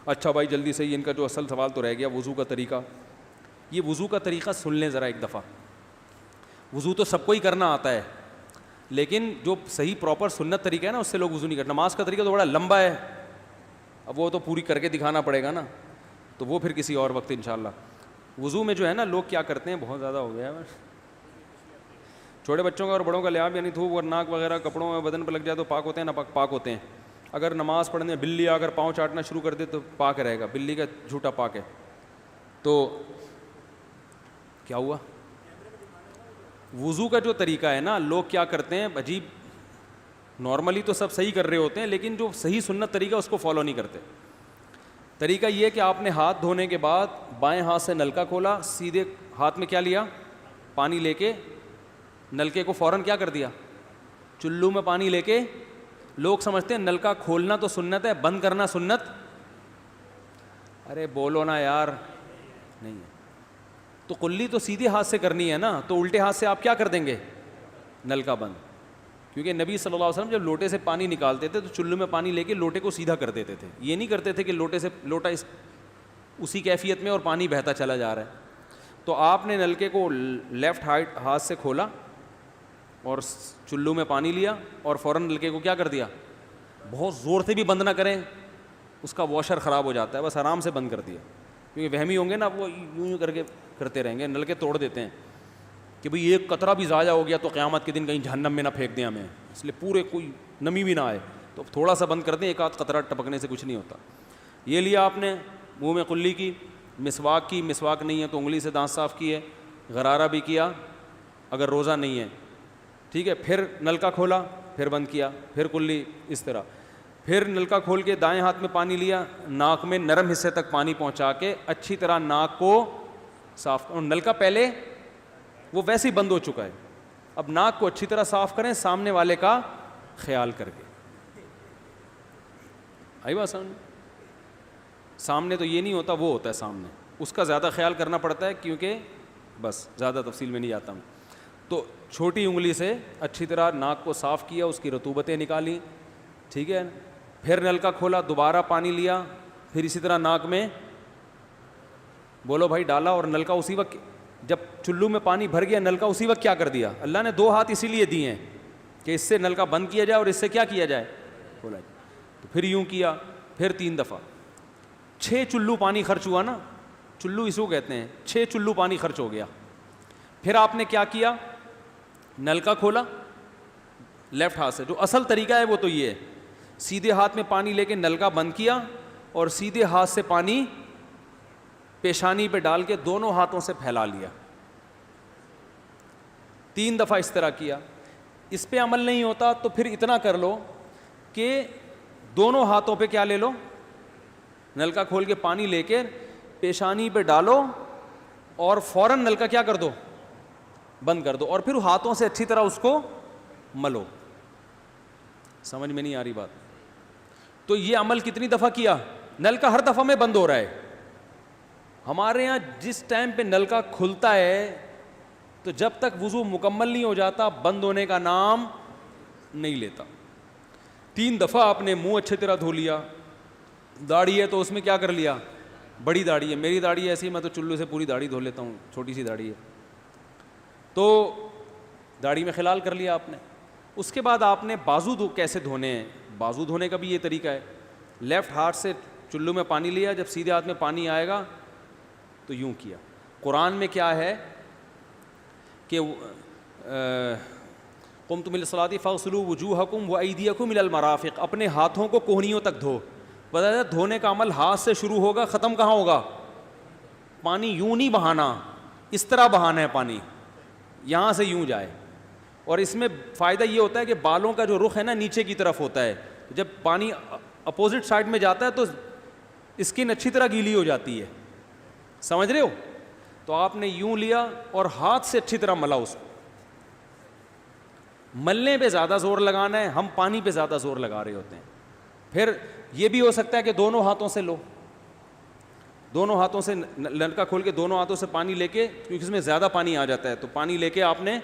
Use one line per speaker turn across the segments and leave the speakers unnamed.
اچھا بھائی جلدی سے ان کا جو اصل سوال تو رہ گیا وضو کا طریقہ. یہ وضو کا طریقہ سن لیں ذرا ایک دفعہ. وضو تو سب کو ہی کرنا آتا ہے, لیکن جو صحیح پراپر سنت طریقہ ہے نا اس سے لوگ وضو نہیں کرتے. نماز کا طریقہ تو بڑا لمبا ہے, اب وہ تو پوری کر کے دکھانا پڑے گا نا, تو وہ پھر کسی اور وقت انشاءاللہ. وضو میں جو ہے نا لوگ کیا کرتے ہیں, بہت زیادہ ہو گیا ہے, چھوٹے بچوں کا اور بڑوں کا لحاظ, یعنی تھوک اور ناک وغیرہ کپڑوں میں بدن پہ لگ جائے تو پاک ہوتے ہیں, نہ پاک ہوتے ہیں. اگر نماز پڑھنے بلی اگر پاؤں چاٹنا شروع کر دے تو پاک رہے گا, بلی کا جھوٹا پاک ہے. تو کیا ہوا, وضو کا جو طریقہ ہے نا لوگ کیا کرتے ہیں عجیب, نارملی تو سب صحیح کر رہے ہوتے ہیں لیکن جو صحیح سنت طریقہ اس کو فالو نہیں کرتے. طریقہ یہ ہے کہ آپ نے ہاتھ دھونے کے بعد بائیں ہاتھ سے نلکا کھولا, سیدھے ہاتھ میں کیا لیا, پانی لے کے نلکے کو فوراً کیا کر دیا, چلو میں پانی لے کے. لوگ سمجھتے ہیں نلکا کھولنا تو سنت ہے, بند کرنا سنت. ارے بولو نا یار, نہیں ہے. تو کلی تو سیدھے ہاتھ سے کرنی ہے نا, تو الٹے ہاتھ سے آپ کیا کر دیں گے, نلکا بند. کیونکہ نبی صلی اللہ علیہ وسلم جب لوٹے سے پانی نکالتے تھے تو چلو میں پانی لے کے لوٹے کو سیدھا کر دیتے تھے. یہ نہیں کرتے تھے کہ لوٹے سے لوٹا اسی کیفیت میں اور پانی بہتا چلا جا رہا ہے. تو آپ نے نلکے کو لیفٹ ہاتھ سے کھولا اور چلو میں پانی لیا اور فوراً نلکے کو کیا کر دیا, بہت زور سے بھی بند نہ کریں, اس کا واشر خراب ہو جاتا ہے, بس آرام سے بند کر دیا. کیونکہ وہمی ہوں گے نا, وہ یوں کر کے کرتے رہیں گے, نلکے توڑ دیتے ہیں کہ بھئی ایک قطرہ بھی ضائع ہو گیا تو قیامت کے دن کہیں جہنم میں نہ پھینک دیں ہمیں, اس لیے پورے کوئی نمی بھی نہ آئے, تو تھوڑا سا بند کر دیں, ایک آدھ قطرہ ٹپکنے سے کچھ نہیں ہوتا. یہ لیا آپ نے, منہ میں کلی کی, مسواک کی, مسواک نہیں ہے تو انگلی سے دانت صاف کیے, غرارہ بھی کیا اگر روزہ نہیں ہے, ٹھیک ہے. پھر نلکا کھولا, پھر بند کیا, پھر کلی, اس طرح. پھر نلکا کھول کے دائیں ہاتھ میں پانی لیا, ناک میں نرم حصے تک پانی پہنچا کے اچھی طرح ناک کو صاف. اور نلکا پہلے وہ ویسے ہی بند ہو چکا ہے, اب ناک کو اچھی طرح صاف کریں سامنے والے کا خیال کر کے. آئی بات سمجھ, سامنے تو یہ نہیں ہوتا, وہ ہوتا ہے سامنے, اس کا زیادہ خیال کرنا پڑتا ہے کیونکہ بس زیادہ تفصیل میں نہیں جاتا ہوں. تو چھوٹی انگلی سے اچھی طرح ناک کو صاف کیا, اس کی رطوبتیں نکالی, ٹھیک ہے. پھر نلکا کھولا, دوبارہ پانی لیا, پھر اسی طرح ناک میں بولو بھائی ڈالا, اور نلکا اسی وقت جب چلو میں پانی بھر گیا نلکا اسی وقت کیا کر دیا. اللہ نے دو ہاتھ اسی لیے دیے ہیں کہ اس سے نلکا بند کیا جائے اور اس سے کیا کیا جائے, کھولا جائے. تو پھر یوں کیا, پھر 3 دفعہ, 6 چلو پانی خرچ ہوا نا, چلو اس کو کہتے ہیں, 6 چلو پانی خرچ ہو گیا. پھر آپ نے کیا کیا, نلکا کھولا لیفٹ ہاتھ سے, جو اصل طریقہ ہے وہ تو یہ ہے, سیدھے ہاتھ میں پانی لے کے نلکا بند کیا اور سیدھے ہاتھ سے پانی پیشانی پہ ڈال کے دونوں ہاتھوں سے پھیلا لیا. 3 دفعہ اس طرح کیا. اس پہ عمل نہیں ہوتا تو پھر اتنا کر لو کہ دونوں ہاتھوں پہ کیا لے لو, نلکا کھول کے پانی لے کے پیشانی پہ ڈالو اور فوراً نلکا کیا کر دو, بند کر دو, اور پھر ہاتھوں سے اچھی طرح اس کو ملو. سمجھ میں نہیں آ رہی بات؟ تو یہ عمل کتنی دفعہ کیا, نلکا ہر دفعہ میں بند ہو رہا ہے. ہمارے یہاں جس ٹائم پہ نلکا کھلتا ہے تو جب تک وضو مکمل نہیں ہو جاتا بند ہونے کا نام نہیں لیتا. 3 دفعہ آپ نے منہ اچھی طرح دھو لیا. داڑھی ہے تو اس میں کیا کر لیا, بڑی داڑھی ہے, میری داڑھی ایسی, میں تو چلو سے پوری داڑھی دھو لیتا ہوں, چھوٹی سی داڑھی ہے, تو داڑھی میں خلال کر لیا آپ نے. اس کے بعد آپ نے بازو کیسے دھونے ہیں, بازو دھونے کا بھی یہ طریقہ ہے. لیفٹ ہاتھ سے چلو میں پانی لیا, جب سیدھے ہاتھ میں پانی آئے گا تو یوں کیا. قرآن میں کیا ہے کہ قمتم الی الصلاۃ فاغسلوا وجوہکم وایدیکم الی المرافق, اپنے ہاتھوں کو کوہنیوں تک دھو. بتا دھونے کا عمل ہاتھ سے شروع ہوگا, ختم کہاں ہوگا, پانی یوں نہیں بہانا, اس طرح بہانا ہے پانی, یہاں سے یوں جائے. اور اس میں فائدہ یہ ہوتا ہے کہ بالوں کا جو رخ ہے نا نیچے کی طرف ہوتا ہے, جب پانی اپوزٹ سائڈ میں جاتا ہے تو اسکن اچھی طرح گیلی ہو جاتی ہے. سمجھ رہے ہو؟ تو آپ نے یوں لیا اور ہاتھ سے اچھی طرح ملا اس کو. ملنے پہ زیادہ زور لگانا ہے, ہم پانی پہ زیادہ زور لگا رہے ہوتے ہیں. پھر یہ بھی ہو سکتا ہے کہ دونوں ہاتھوں سے لو, دونوں ہاتھوں سے نلکا کھول کے دونوں ہاتھوں سے پانی لے کے, کیونکہ اس میں زیادہ پانی آ جاتا ہے, تو پانی لے کے آپ نے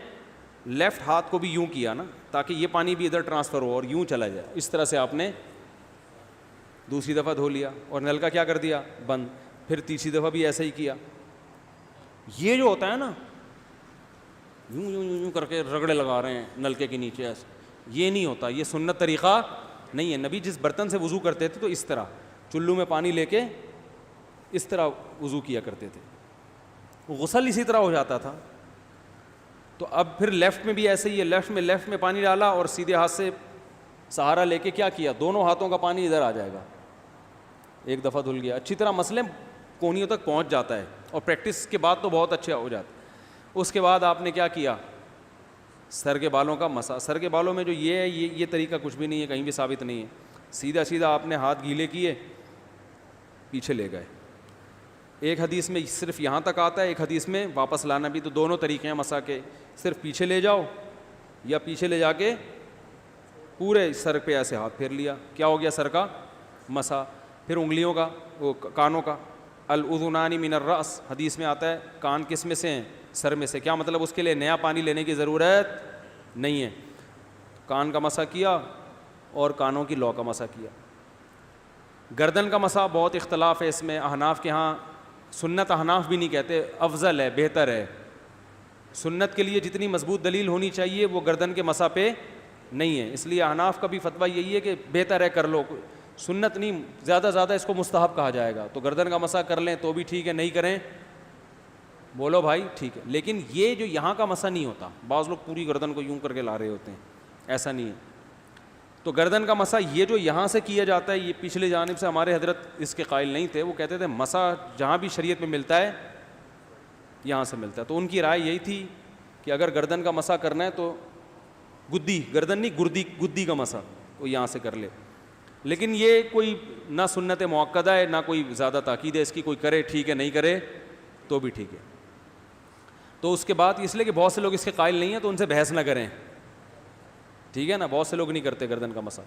لیفٹ ہاتھ کو بھی یوں کیا نا, تاکہ یہ پانی بھی ادھر ٹرانسفر ہو اور یوں چلا جائے. اس طرح سے آپ نے دوسری دفعہ دھو لیا اور نل کا کیا کر دیا بند, پھر تیسری دفعہ بھی ایسا ہی کیا. یہ جو ہوتا ہے نا یوں یوں یوں کر کے رگڑے لگا رہے ہیں نلکے کے نیچے ایسے, یہ نہیں ہوتا, یہ سنت طریقہ نہیں ہے. نبی جس برتن سے وضو کرتے تھے تو اس طرح چلو میں پانی لے کے اس طرح وضو کیا کرتے تھے, غسل اسی طرح ہو جاتا تھا. تو اب پھر لیفٹ میں بھی ایسے ہی ہے, لیفٹ میں پانی ڈالا اور سیدھے ہاتھ سے سہارا لے کے کیا کیا, دونوں ہاتھوں کا پانی ادھر آ جائے گا, ایک دفعہ دھل گیا. اچھی طرح مسئلے کونیوں تک پہنچ جاتا ہے اور پریکٹس کے بعد تو بہت اچھا ہو جاتا ہے. اس کے بعد آپ نے کیا کیا, سر کے بالوں کا مسا. سر کے بالوں میں جو یہ ہے یہ طریقہ کچھ بھی نہیں ہے, کہیں بھی ثابت نہیں ہے. سیدھا سیدھا آپ نے ہاتھ گیلے کیے, پیچھے لے گئے. ایک حدیث میں صرف یہاں تک آتا ہے, ایک حدیث میں واپس لانا بھی. تو دونوں طریقے ہیں مسا کے, صرف پیچھے لے جاؤ یا پیچھے لے جا کے پورے سر پہ ایسے ہاتھ پھیر لیا, کیا ہو گیا سر کا مسا. پھر انگلیوں کا, وہ کانوں کا, الاذنان من الراس, حدیث میں آتا ہے کان کس میں سے ہیں, سر میں سے. کیا مطلب, اس کے لیے نیا پانی لینے کی ضرورت نہیں ہے. کان کا مسا کیا اور کانوں کی لو کا مسا کیا. گردن کا مسا بہت اختلاف ہے اس میں. احناف کے ہاں سنت, احناف بھی نہیں کہتے, افضل ہے, بہتر ہے. سنت کے لیے جتنی مضبوط دلیل ہونی چاہیے وہ گردن کے مسا پہ نہیں ہے, اس لیے احناف کا بھی فتویٰ یہی ہے کہ بہتر ہے کر لو, سنت نہیں, زیادہ زیادہ اس کو مستحب کہا جائے گا. تو گردن کا مسا کر لیں تو بھی ٹھیک ہے, نہیں کریں بولو بھائی ٹھیک ہے. لیکن یہ جو یہاں کا مسا نہیں ہوتا, بعض لوگ پوری گردن کو یوں کر کے لا رہے ہوتے ہیں, ایسا نہیں ہے. تو گردن کا مسا یہ جو یہاں سے کیا جاتا ہے, یہ پچھلے جانب سے ہمارے حضرت اس کے قائل نہیں تھے. وہ کہتے تھے مسا جہاں بھی شریعت میں ملتا ہے یہاں سے ملتا ہے. تو ان کی رائے یہی تھی کہ اگر گردن کا مسا کرنا ہے تو گدی, گردن نہیں گدی کا مسا, وہ یہاں سے کر لے. لیکن یہ کوئی نہ سنت مؤکدہ ہے نہ کوئی زیادہ تاکید ہے اس کی, کوئی کرے ٹھیک ہے, نہیں کرے تو بھی ٹھیک ہے. تو اس کے بعد اس لیے کہ بہت سے لوگ اس کے قائل نہیں ہیں تو ان سے بحث نہ کریں, ٹھیک ہے نا. بہت سے لوگ نہیں کرتے گردن کا مسا,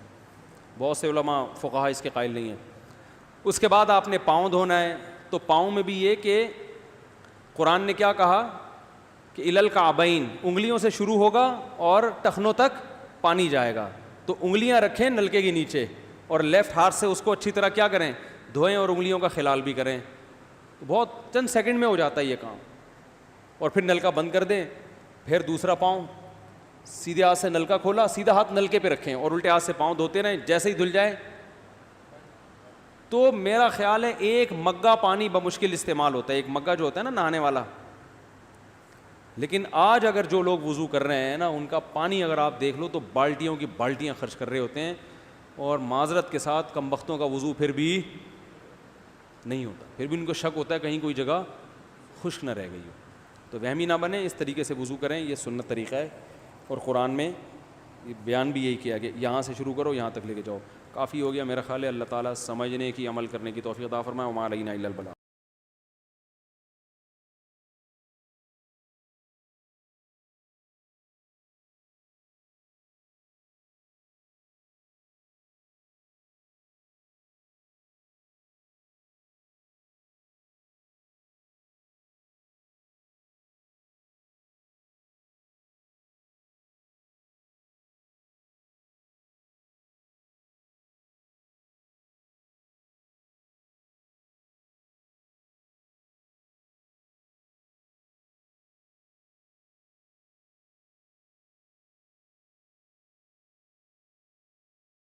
بہت سے علماء فقہا اس کے قائل نہیں ہیں. اس کے بعد آپ نے پاؤں دھونا ہے. تو پاؤں میں بھی یہ کہ قرآن نے کیا کہا کہ الی الکعبین, انگلیوں سے شروع ہوگا اور ٹخنوں تک پانی جائے گا. تو انگلیاں رکھیں نلکے کے نیچے اور لیفٹ ہاتھ سے اس کو اچھی طرح کیا کریں, دھوئیں اور انگلیوں کا خلال بھی کریں. بہت چند سیکنڈ میں ہو جاتا ہے یہ کام. اور پھر نلکا بند کر دیں. پھر دوسرا پاؤں سیدھے ہاتھ سے نلکا کھولا, سیدھا ہاتھ نلکے پہ رکھیں اور الٹے ہاتھ سے پاؤں دھوتے رہیں, جیسے ہی دھل جائے. تو میرا خیال ہے ایک مگا پانی بمشکل استعمال ہوتا ہے, ایک مگا جو ہوتا ہے نا نہانے والا. لیکن آج اگر جو لوگ وضو کر رہے ہیں نا, ان کا پانی اگر آپ دیکھ لو تو بالٹیوں کی بالٹیاں خرچ کر رہے ہوتے ہیں, اور معذرت کے ساتھ کم بختوں کا وضو پھر بھی نہیں ہوتا. پھر بھی ان کو شک ہوتا ہے کہیں کوئی جگہ خشک نہ رہ گئی ہو. تو وہمی نہ بنے, اس طریقے سے وضو کریں, یہ سنت طریقہ ہے. اور قرآن میں بیان بھی یہی کیا کہ یہاں سے شروع کرو یہاں تک لے کے جاؤ. کافی ہو گیا میرا خیال ہے. اللہ تعالیٰ سمجھنے کی, عمل کرنے کی توفیق عطا فرمائے. وما علینا الا البلاغ.